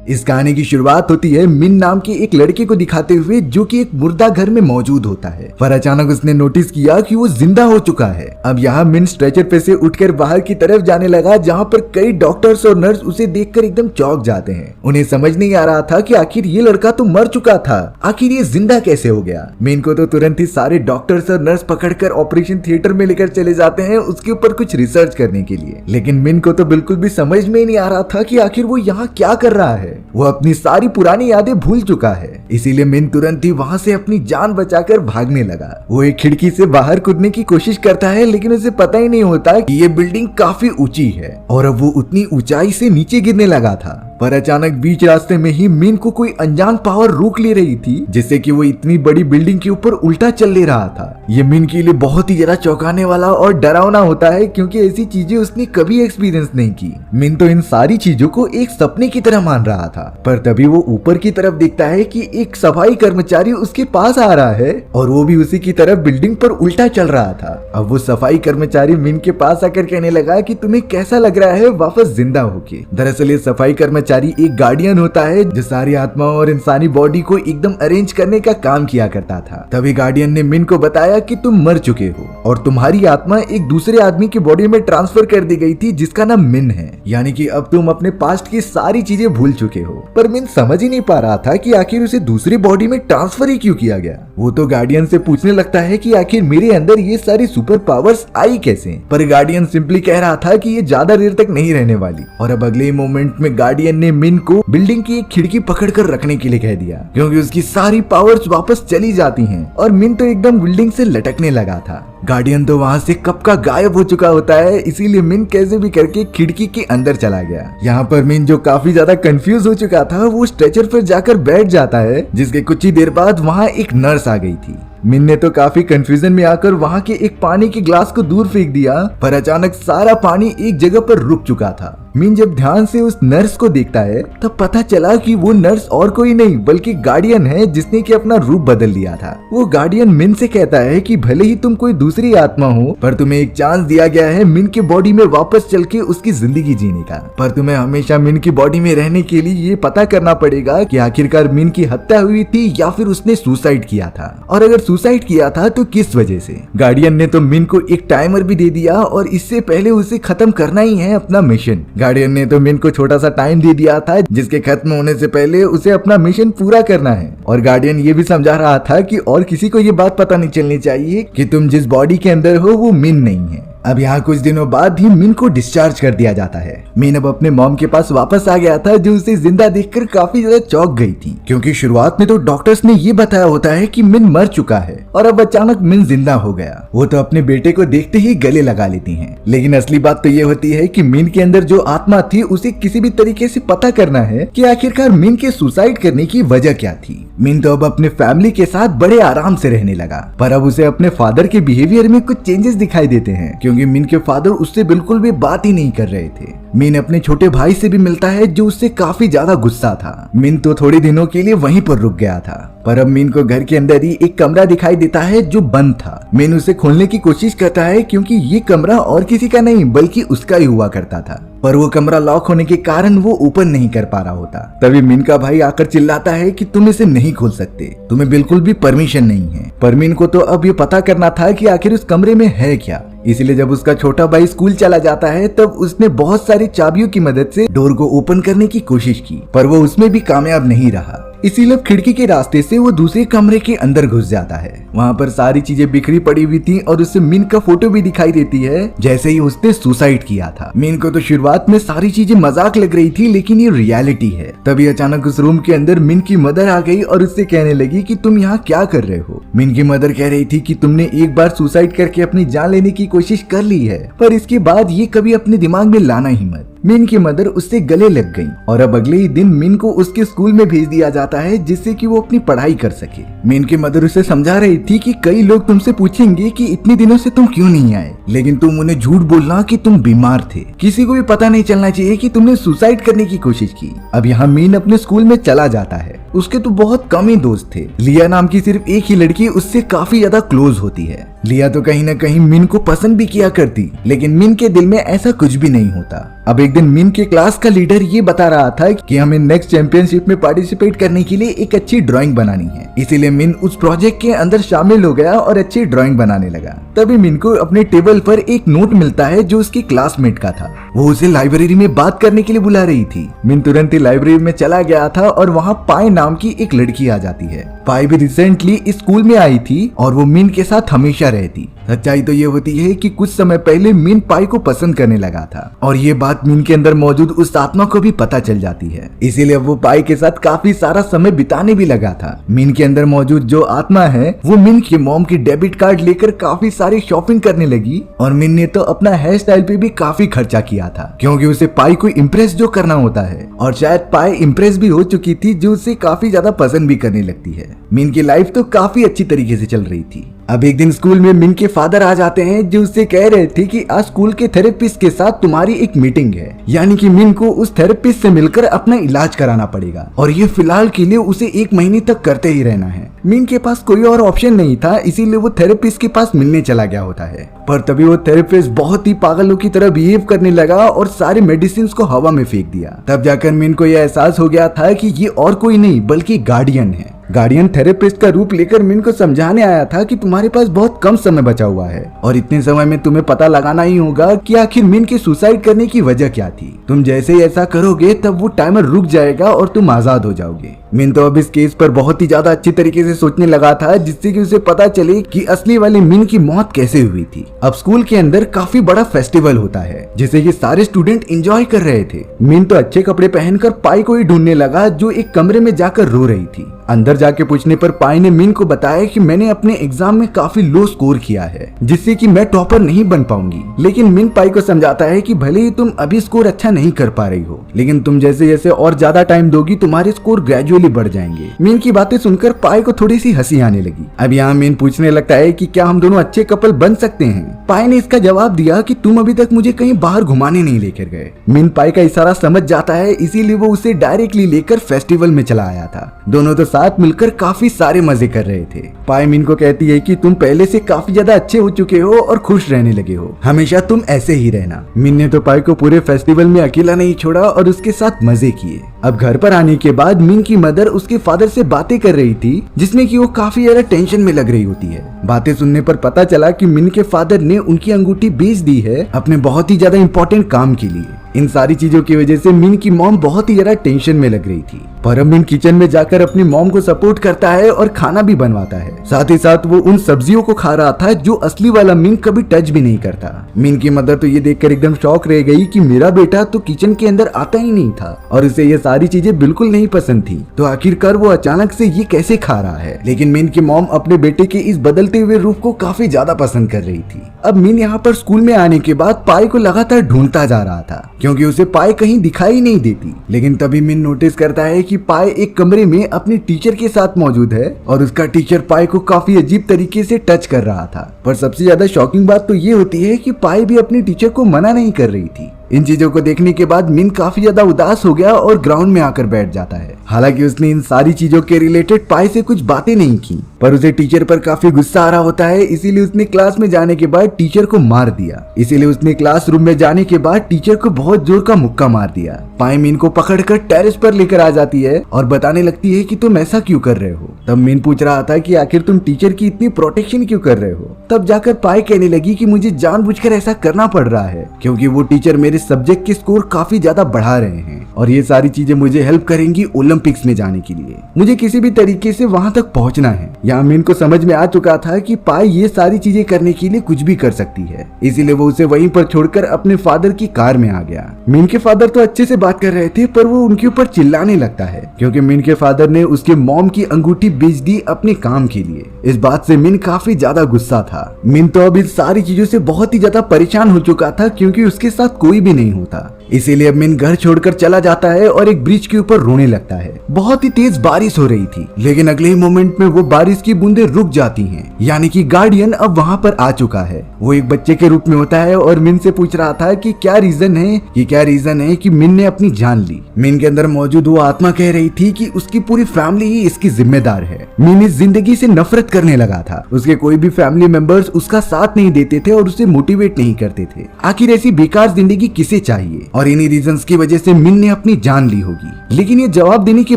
इस कहानी की शुरुआत होती है मिन नाम के एक लड़के को दिखाते हुए जो कि एक मुर्दा घर में मौजूद होता है, पर अचानक उसने नोटिस किया कि वो जिंदा हो चुका है। अब यहाँ मिन स्ट्रेचर पे से उठकर बाहर की तरफ जाने लगा, जहाँ पर कई डॉक्टर्स और नर्स उसे देखकर एकदम चौंक जाते हैं। उन्हें समझ नहीं आ रहा था कि आखिर ये लड़का तो मर चुका था, आखिर ये जिंदा कैसे हो गया। मिन को तो तुरंत ही सारे डॉक्टर्स और नर्स पकड़कर ऑपरेशन थिएटर में लेकर चले जाते हैं उसके ऊपर कुछ रिसर्च करने के लिए। लेकिन मिन को तो बिल्कुल भी समझ में नहीं आ रहा था कि आखिर वो यहाँ क्या कर रहा है। वो अपनी सारी पुरानी यादें भूल चुका है, इसीलिए मिन तुरंत ही वहाँ से अपनी जान बचाकर भागने लगा। वो एक खिड़की से बाहर कूदने की कोशिश करता है, लेकिन उसे पता ही नहीं होता कि ये बिल्डिंग काफी ऊंची है और अब वो उतनी ऊंचाई से नीचे गिरने लगा था। पर अचानक बीच रास्ते में ही मिन को कोई अनजान पावर रोक ले रही थी, जिससे कि वो इतनी बड़ी बिल्डिंग के ऊपर उल्टा चल ले रहा था। ये मिन के लिए बहुत ही ज्यादा चौंकाने वाला और डरावना होता है, क्योंकि ऐसी चीजें उसने कभी एक्सपीरियंस नहीं की। मिन तो इन सारी चीजों को एक सपने की तरह मान रहा था, पर तभी वो ऊपर की तरफ देखता है कि एक सफाई कर्मचारी उसके पास आ रहा है और वो भी उसी की तरफ बिल्डिंग पर उल्टा चल रहा था। अब वो सफाई कर्मचारी मिन के पास आकर कहने लगा कि तुम्हें कैसा लग रहा है वापस जिंदा होके। दरअसल ये सफाई कर्मचारी एक गार्डियन होता है जो सारी आत्माओं और इंसानी बॉडी को एकदम अरेंज करने का काम किया करता था। तभी गार्डियन ने मिन को बताया कि तुम मर चुके हो और तुम्हारी आत्मा एक दूसरे आदमी की बॉडी में ट्रांसफर कर दी गई थी, जिसका नाम मिन है। यानी कि अब तुम अपने पास्ट की सारी चीजें भूल चुके हो। पर मिन समझ ही नहीं पा रहा था कि आखिर उसे दूसरी बॉडी में ट्रांसफर ही क्यों किया गया। वो तो गार्डियन से पूछने लगता है कि आखिर मेरे अंदर ये सारी सुपर पावर्स आई कैसे। पर गार्डियन सिंपली कह रहा था कि ये ज्यादा देर तक नहीं रहने वाली। और अब अगले मोमेंट में गार्डियन ने मिन को बिल्डिंग की एक खिड़की पकड़कर रखने के लिए कह दिया, क्योंकि उसकी सारी पावर्स वापस चली जाती हैं। और मिन तो एकदम बिल्डिंग से लटकने लगा था। गार्डियन तो वहाँ से कब का गायब हो चुका होता है, इसीलिए मिन कैसे भी करके खिड़की के अंदर चला गया। यहाँ पर मिन जो काफी ज्यादा कंफ्यूज हो चुका था, वो स्ट्रेचर पर जाकर बैठ जाता है, जिसके कुछ ही देर बाद वहाँ एक नर्स आ गई थी। मिन ने तो काफी कंफ्यूजन में आकर वहाँ के एक पानी के ग्लास को दूर फेंक दिया, पर अचानक सारा पानी एक जगह पर रुक चुका था। मिन जब ध्यान से उस नर्स को देखता है तब पता चला कि वो नर्स और कोई नहीं बल्कि गार्डियन है, जिसने कि अपना रूप बदल लिया था। वो गार्डियन मिन से कहता है कि भले ही तुम कोई दूसरी आत्मा हो, पर तुम्हें एक चांस दिया गया है मिन की बॉडी में वापस चल के उसकी जिंदगी जीने का। पर तुम्हें हमेशा मिन की बॉडी में रहने के लिए ये पता करना पड़ेगा कि आखिरकार मिन की हत्या हुई थी या फिर उसने सुसाइड किया था, और अगर सुसाइड किया था तो किस वजह से। गार्डियन ने तो मिन को एक टाइमर भी दे दिया और इससे पहले उसे खत्म करना ही है अपना मिशन। गार्डियन ने तो मिन को छोटा सा टाइम दे दिया था, जिसके खत्म होने से पहले उसे अपना मिशन पूरा करना है। और गार्डियन ये भी समझा रहा था कि और किसी को ये बात पता नहीं चलनी चाहिए कि तुम जिस बॉडी के अंदर हो वो मिन नहीं है। अब यहाँ कुछ दिनों बाद ही मिन को डिस्चार्ज कर दिया जाता है। मिन अब अपने मॉम के पास वापस आ गया था, जो उसे जिंदा देखकर काफी ज्यादा चौंक गई थी, क्योंकि शुरुआत में तो डॉक्टर्स ने ये बताया होता है कि मिन मर चुका है और अब अचानक मिन जिंदा हो गया। वो तो अपने बेटे को देखते ही गले लगा लेती हैं। लेकिन असली बात तो ये होती है कि मिन के अंदर जो आत्मा थी उसे किसी भी तरीके से पता करना है कि आखिरकार मिन के सुसाइड करने की वजह क्या थी। मिन तो अब अपने फैमिली के साथ बड़े आराम से रहने लगा, पर अब उसे अपने फादर के बिहेवियर में कुछ चेंजेस दिखाई देते हैं, क्योंकि मिन के फादर उससे बिल्कुल भी बात ही नहीं कर रहे थे। मिन अपने छोटे भाई से भी मिलता है, जो उससे काफी ज्यादा गुस्सा था। मिन तो थोड़े दिनों के लिए वहीं पर रुक गया था, पर अब मिन को घर के अंदर ही एक कमरा दिखाई देता है जो बंद था। मिन उसे खोलने की कोशिश करता है, क्योंकि ये कमरा और किसी का नहीं बल्कि उसका ही हुआ करता था, पर वो कमरा लॉक होने के कारण वो ओपन नहीं कर पा रहा होता। तभी मिन का भाई आकर चिल्लाता है कि तुम इसे नहीं खोल सकते, तुम्हें बिल्कुल भी परमिशन नहीं है। पर मिन को तो अब ये पता करना था कि आखिर उस कमरे में है क्या। इसलिए जब उसका छोटा भाई स्कूल चला जाता है तब उसने बहुत सारी चाबियों की मदद से डोर को ओपन करने की कोशिश की, पर वो उसमें भी कामयाब नहीं रहा। इसीलिए खिड़की के रास्ते से वो दूसरे कमरे के अंदर घुस जाता है। वहाँ पर सारी चीजें बिखरी पड़ी हुई थी और उससे मिन का फोटो भी दिखाई देती है, जैसे ही उसने सुसाइड किया था। मिन को तो शुरुआत में सारी चीजें मजाक लग रही थी, लेकिन ये रियलिटी है। तभी अचानक उस रूम के अंदर मिन की मदर आ गई और उससे कहने लगी कि तुम यहाँ क्या कर रहे हो। मिन की मदर कह रही थी कि तुमने एक बार सुसाइड करके अपनी जान लेने की कोशिश कर ली है, पर इसके बाद ये कभी अपने दिमाग में लाना ही मत। मिन की मदर उससे गले लग गई और अब अगले ही दिन मिन को उसके स्कूल में भेज दिया जाता है, जिससे कि वो अपनी पढ़ाई कर सके। मिन की मदर उसे समझा रही थी कि कई लोग तुमसे पूछेंगे कि इतने दिनों से तुम क्यों नहीं आए, लेकिन तुम उन्हें झूठ बोलना कि तुम बीमार थे। किसी को भी पता नहीं चलना चाहिए कि तुमने सुसाइड करने की कोशिश की। अब यहाँ मिन अपने स्कूल में चला जाता है। उसके तो बहुत कम ही दोस्त थे। लिया नाम की सिर्फ एक ही लड़की उससे काफी ज्यादा क्लोज होती है। लिया तो कहीं ना कहीं मिन को पसंद भी किया करती, लेकिन मिन के दिल में ऐसा कुछ भी नहीं होता। अब एक दिन मिन के क्लास का लीडर ये बता रहा था कि हमें नेक्स्ट चैंपियनशिप में पार्टिसिपेट करने के लिए एक अच्छी ड्राइंग बनानी है, इसीलिए मिन उस प्रोजेक्ट के अंदर शामिल हो गया और अच्छी ड्राइंग बनाने लगा। तभी मिन को अपने टेबल पर एक नोट मिलता है जो उसकी क्लासमेट का था। वो उसे लाइब्रेरी में बात करने के लिए बुला रही थी। मिन तुरंत ही लाइब्रेरी में चला गया था और वहाँ पाई नाम की एक लड़की आ जाती है। पाई भी रिसेंटली इस स्कूल में आई थी और वो मिन के साथ हमेशा रहती। सच्चाई तो ये होती है कि कुछ समय पहले मिन पाई को पसंद करने लगा था और ये बात मिन के अंदर मौजूद उस आत्मा को भी पता चल जाती है, इसीलिए वो पाई के साथ काफी सारा समय बिताने भी लगा था। मिन के अंदर मौजूद जो आत्मा है वो मिन के मॉम की डेबिट कार्ड लेकर काफी सारी शॉपिंग करने लगी और मिन ने तो अपना हेयर स्टाइल पे भी काफी खर्चा किया था, क्योंकि उसे पाई को इम्प्रेस जो करना होता है, और शायद पाई इम्प्रेस भी हो चुकी थी जो उसे काफी ज्यादा पसंद भी करने लगती है। मिन की लाइफ तो काफी अच्छी तरीके से चल रही थी। अब एक दिन स्कूल में मिन के फादर आ जाते हैं जो उससे कह रहे थे कि आज स्कूल के थेरेपिस्ट के साथ तुम्हारी एक मीटिंग है, यानी कि मिन को उस थेरेपिस्ट से मिलकर अपना इलाज कराना पड़ेगा और ये फिलहाल के लिए उसे 1 महीने तक करते ही रहना है। मिन के पास कोई और ऑप्शन नहीं था, इसीलिए वो थेरेपिस्ट के पास मिलने चला गया होता है। पर तभी वो थेरेपिस्ट बहुत ही पागलों की तरह बिहेव करने लगा और सारे मेडिसिन को हवा में फेंक दिया। तब जाकर मिन को यह एहसास हो गया था कि ये और कोई नहीं बल्कि गार्डियन है। गार्डियन थेरेपिस्ट का रूप लेकर मिन को समझाने आया था कि तुम्हारे पास बहुत कम समय बचा हुआ है और इतने समय में तुम्हें पता लगाना ही होगा कि आखिर मिन के सुसाइड करने की वजह क्या थी। तुम जैसे ही ऐसा करोगे तब वो टाइमर रुक जाएगा और तुम आजाद हो जाओगे। मिन तो अब इस केस पर बहुत ही ज्यादा अच्छी तरीके से सोचने लगा था, जिससे कि उसे पता चले कि असली वाली मिन की मौत कैसे हुई थी। अब स्कूल के अंदर काफी बड़ा फेस्टिवल होता है जिसे कि सारे स्टूडेंट एंजॉय कर रहे थे। मिन तो अच्छे कपड़े पहनकर पाई को ही ढूंढने लगा जो एक कमरे में जाकर रो रही थी। अंदर जाके पूछने पर पाई ने मिन को बताया कि मैंने अपने एग्जाम में काफी लो स्कोर किया है, जिससे कि मैं टॉपर नहीं बन पाऊंगी। लेकिन मिन पाई को समझाता है कि भले ही तुम अभी स्कोर अच्छा नहीं कर पा रही हो, लेकिन तुम जैसे जैसे और ज्यादा टाइम दोगी तुम्हारे स्कोर ग्रेजुअली बढ़ जाएंगे। मिन की बातें सुनकर पाई को थोड़ी सी हंसी आने लगी। अब यहाँ मिन पूछने लगता है कि क्या हम दोनों अच्छे कपल बन सकते हैं। पाई ने इसका जवाब दिया कि तुम अभी तक मुझे कहीं बाहर घुमाने नहीं लेकर गए। मिन पाई का इशारा समझ जाता है, इसीलिए वो उसे डायरेक्टली लेकर फेस्टिवल में चला आया था। दोनों तो साथ मिलकर काफी सारे मजे कर रहे थे। पाई मिन को कहती है कि तुम पहले से काफी ज्यादा अच्छे हो चुके हो और खुश रहने लगे हो, हमेशा तुम ऐसे ही रहना। मिन ने तो पाई को पूरे फेस्टिवल में अकेला नहीं छोड़ा और उसके साथ मजे किए। अब घर पर आने के बाद मिन की मदर उसके फादर से बातें कर रही थी, जिसमें कि वो काफी ज्यादा टेंशन में लग रही होती है। बातें सुनने पर पता चला कि मिन के फादर ने उनकी अंगूठी बेच दी है अपने बहुत ही ज्यादा इंपॉर्टेंट काम के लिए। इन सारी चीजों की वजह से मिन की मॉम बहुत ही ज्यादा टेंशन में लग रही थी। पर अब मिन किचन में जाकर अपनी मॉम को सपोर्ट करता है और खाना भी बनवाता है। साथ ही साथ वो उन सब्जियों को खा रहा था जो असली वाला मिन कभी टच भी नहीं करता। मिन की मदर तो ये देखकर एकदम शॉक रह गई कि मेरा बेटा तो किचन के अंदर आता ही नहीं था और उसे ये सारी चीजें बिल्कुल नहीं पसंद थी, तो आखिरकार वो अचानक से ये कैसे खा रहा है। लेकिन मिन की मॉम अपने बेटे के इस बदलते हुए रूप को काफी ज्यादा पसंद कर रही थी। अब मिन यहाँ पर स्कूल में आने के बाद पाई को लगातार ढूंढता जा रहा था, क्योंकि उसे पाई कहीं दिखाई नहीं देती। लेकिन तभी मिन नोटिस करता है कि पाई एक कमरे में अपने टीचर के साथ मौजूद है और उसका टीचर पाई को काफी अजीब तरीके से टच कर रहा था। पर सबसे ज्यादा शॉकिंग बात तो ये होती है कि पाई भी अपने टीचर को मना नहीं कर रही थी। इन चीजों को देखने के बाद मिन काफी ज्यादा उदास हो गया और ग्राउंड में आकर बैठ जाता है। हालांकि उसने इन सारी चीजों के रिलेटेड पाई से कुछ बातें नहीं की, पर उसे टीचर पर काफी गुस्सा आ रहा होता है, इसीलिए उसने क्लास में जाने के बाद टीचर को मार दिया। इसीलिए उसने क्लासरूम में जाने के बाद टीचर को बहुत जोर का मुक्का मार दिया। पाई मिन को पकड़कर टेरेस पर लेकर आ जाती है और बताने लगती है कि तुम ऐसा क्यों कर रहे हो। तब मिन पूछ रहा था कि आखिर तुम टीचर की इतनी प्रोटेक्शन क्यों कर रहे हो। तब जाकर पाई कहने लगी कि मुझे जानबूझकर ऐसा करना पड़ रहा है, क्योंकि वो टीचर मेरे सब्जेक्ट के स्कोर काफी ज्यादा बढ़ा रहे हैं और ये सारी चीजें मुझे हेल्प करेंगी ओलंपिक्स में जाने के लिए। मुझे किसी भी तरीके से वहां तक पहुंचना है। यहाँ मिन को समझ में आ चुका था कि पाई ये सारी चीजें करने के लिए कुछ भी कर सकती है, इसीलिए वो उसे वहीं पर छोड़कर अपने फादर की कार में आ गया। मिन के फादर तो अच्छे से बात कर रहे थे, पर वो उनके ऊपर चिल्लाने लगता है, क्योंकि मिन के फादर ने उसके मॉम की अंगूठी बेच दी अपने काम के लिए। इस बात से मिन काफी ज्यादा गुस्सा था। मिन तो अब इन सारी चीजों से बहुत ही ज्यादा परेशान हो चुका था, क्योंकि उसके साथ कोई भी नहीं होता। इसीलिए अब मिन घर छोड़कर चला जाता है और एक ब्रिज के ऊपर रोने लगता है। बहुत ही तेज बारिश हो रही थी, लेकिन अगले ही मोमेंट में वो बारिश की बूंदें रुक जाती हैं, यानी कि गार्डियन अब वहाँ पर आ चुका है। वो एक बच्चे के रूप में होता है और मिन से पूछ रहा था कि क्या रीजन है कि मिन ने अपनी जान ली। मिन के अंदर मौजूद वो आत्मा कह रही थी कि उसकी पूरी फैमिली ही इसकी जिम्मेदार है। मिन इस जिंदगी से नफरत करने लगा था। उसके कोई भी फैमिली मेंबर्स उसका साथ नहीं देते थे और उसे मोटिवेट नहीं करते थे। आखिर ऐसी बेकार जिंदगी किसे चाहिए? और इन्हीं रीजंस की वजह से मिन ने अपनी जान ली होगी। लेकिन ये जवाब देने के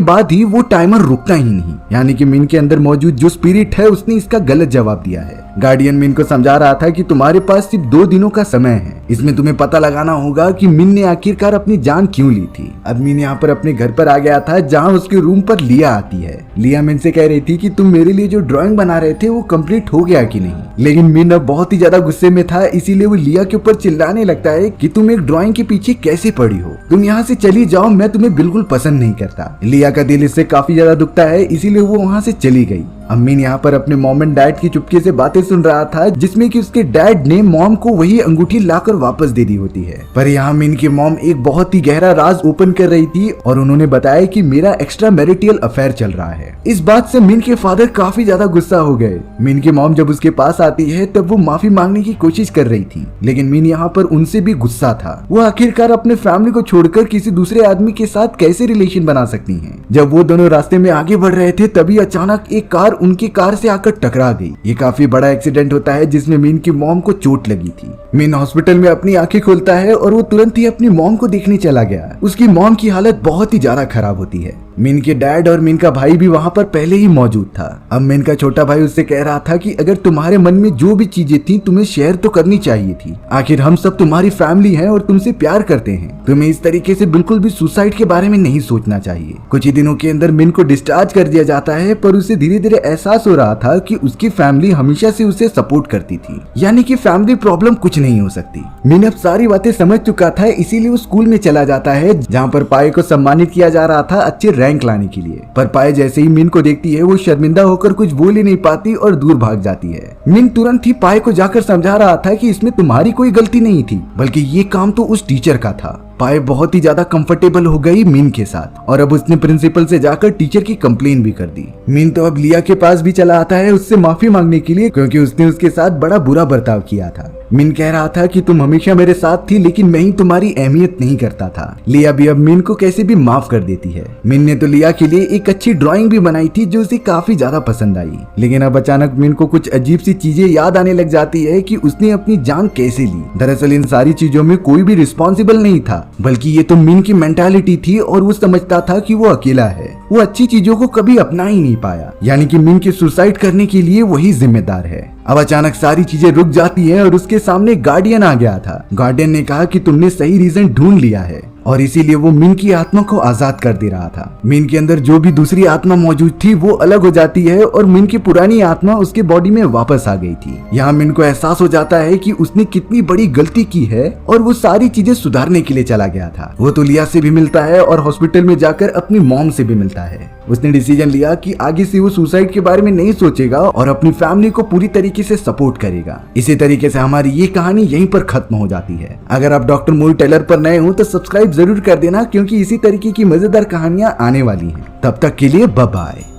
बाद ही वो टाइमर रुकता ही नहीं, यानी कि मिन के अंदर मौजूद जो स्पिरिट है उसने इसका गलत जवाब दिया है। गार्डियन मिन को समझा रहा था कि तुम्हारे पास सिर्फ 2 दिनों का समय है, इसमें तुम्हें पता लगाना होगा कि मिन ने आखिरकार अपनी जान क्यों ली थी। अब मिन यहाँ पर अपने घर पर आ गया था, जहाँ उसके रूम पर लिया आती है। लिया मिन से कह रही थी कि तुम मेरे लिए जो ड्राइंग बना रहे थे वो कंप्लीट हो गया कि नहीं। लेकिन मिन अब बहुत ही ज्यादा गुस्से में था, इसीलिए वो लिया के ऊपर चिल्लाने लगता है कि तुम एक ड्राइंग के पीछे कैसे पड़ी हो, तुम यहाँ से चली जाओ, मैं तुम्हें बिल्कुल पसंद नहीं करता। लिया का दिल इससे काफी ज्यादा दुखता है, इसीलिए वो वहाँ से चली गई। अम्मीन यहाँ पर अपने मॉम एंड डैड की चुपके से बातें सुन रहा था, जिसमें कि उसके डैड ने मॉम को वही अंगूठी लाकर वापस दे दी होती है। पर यहाँ मिन की मॉम एक बहुत ही गहरा राज ओपन कर रही थी और उन्होंने बताया कि मेरा एक्स्ट्रा मैरिटल अफेयर चल रहा है। इस बात से मिन के फादर काफी ज्यादा गुस्सा हो गए। मिन की मॉम जब उसके पास आती है तब वो माफी मांगने की कोशिश कर रही थी, लेकिन मिन यहाँ पर उनसे भी गुस्सा था। वो आखिरकार अपने फैमिली को छोड़कर किसी दूसरे आदमी के साथ कैसे रिलेशन बना सकती है। जब वो दोनों रास्ते में आगे बढ़ रहे थे तभी अचानक एक कार उनकी कार से आकर टकरा गई। ये काफी बड़ा एक्सीडेंट होता है जिसमें मिन की मॉम को चोट लगी थी। मिन हॉस्पिटल में अपनी आंखें खोलता है और वो तुरंत ही अपनी मॉम को देखने चला गया। उसकी मॉम की हालत बहुत ही ज्यादा खराब होती है। मिन के डैड और मिन का भाई भी वहाँ पर पहले ही मौजूद था। अब मिन का छोटा भाई उससे कह रहा था कि अगर तुम्हारे मन में जो भी चीजें थी तुम्हें शेयर तो करनी चाहिए थी। आखिर हम सब तुम्हारी फैमिली हैं और तुमसे प्यार करते हैं। तुम्हें इस तरीके से बिल्कुल भी सुसाइड के बारे में नहीं सोचना चाहिए। कुछ ही दिनों के अंदर मिन को डिस्चार्ज कर दिया जाता है, पर उसे धीरे धीरे एहसास हो रहा था कि उसकी फैमिली हमेशा से उसे सपोर्ट करती थी, यानी कि फैमिली प्रॉब्लम कुछ नहीं हो सकती। मिन अब सारी बातें समझ चुका था, इसीलिए वो स्कूल में चला जाता है जहाँ पर पाए को सम्मानित किया जा रहा था अच्छे रैंक लाने के लिए। पर पाए जैसे ही मिन को देखती है वो शर्मिंदा होकर कुछ बोल ही नहीं पाती और दूर भाग जाती है। मिन तुरंत ही पाए को जाकर समझा रहा था कि इसमें तुम्हारी कोई गलती नहीं थी, बल्कि ये काम तो उस टीचर का था। पाए बहुत ही ज्यादा कंफर्टेबल हो गई मिन के साथ और अब उसने प्रिंसिपल से जाकर टीचर की कंप्लेन भी कर दी। मिन तो अब लिया के पास भी चला आता है उससे माफी मांगने के लिए, क्योंकि उसने उसके साथ बड़ा बुरा बर्ताव किया था। मिन कह रहा था कि तुम हमेशा मेरे साथ थी, लेकिन मैं ही तुम्हारी अहमियत नहीं करता था। लिया भी अब मिन को कैसे भी माफ कर देती है। मिन ने तो लिया के लिए एक अच्छी ड्राइंग भी बनाई थी जो उसे काफी ज्यादा पसंद आई। लेकिन अब अचानक मिन को कुछ अजीब सी चीजें याद आने लग जाती है कि उसने अपनी जान कैसे ली। दरअसल इन सारी चीजों में कोई भी रिस्पॉन्सिबल नहीं था, बल्कि ये तो मिन की मेंटालिटी थी और वो समझता था कि वो अकेला है। वो अच्छी चीजों को कभी अपना ही नहीं पाया, यानी कि मिन के सुसाइड करने के लिए वही जिम्मेदार है। अब अचानक सारी चीजें रुक जाती है और उसके सामने गार्डियन आ गया था। गार्डियन ने कहा कि तुमने सही रीजन ढूंढ लिया है और इसीलिए वो मिन की आत्मा को आजाद कर दे रहा था। मिन के अंदर जो भी दूसरी आत्मा मौजूद थी वो अलग हो जाती है और मिन की पुरानी आत्मा उसके बॉडी में वापस आ गई थी। यहाँ मिन को एहसास हो जाता है कि उसने कितनी बड़ी गलती की है और वो सारी चीजें सुधारने के लिए चला गया था। वो तो लिया से भी मिलता है और हॉस्पिटल में जाकर अपनी मॉम से भी मिलता है। उसने डिसीजन लिया कि आगे से वो सुसाइड के बारे में नहीं सोचेगा और अपनी फैमिली को पूरी तरीके से सपोर्ट करेगा। इसी तरीके से हमारी ये कहानी यहीं पर खत्म हो जाती है। अगर आप डॉक्टर मूवी टेलर पर नए हो तो सब्सक्राइब जरूर कर देना, क्योंकि इसी तरीके की मजेदार कहानियां आने वाली हैं। तब तक के लिए बाय बाय।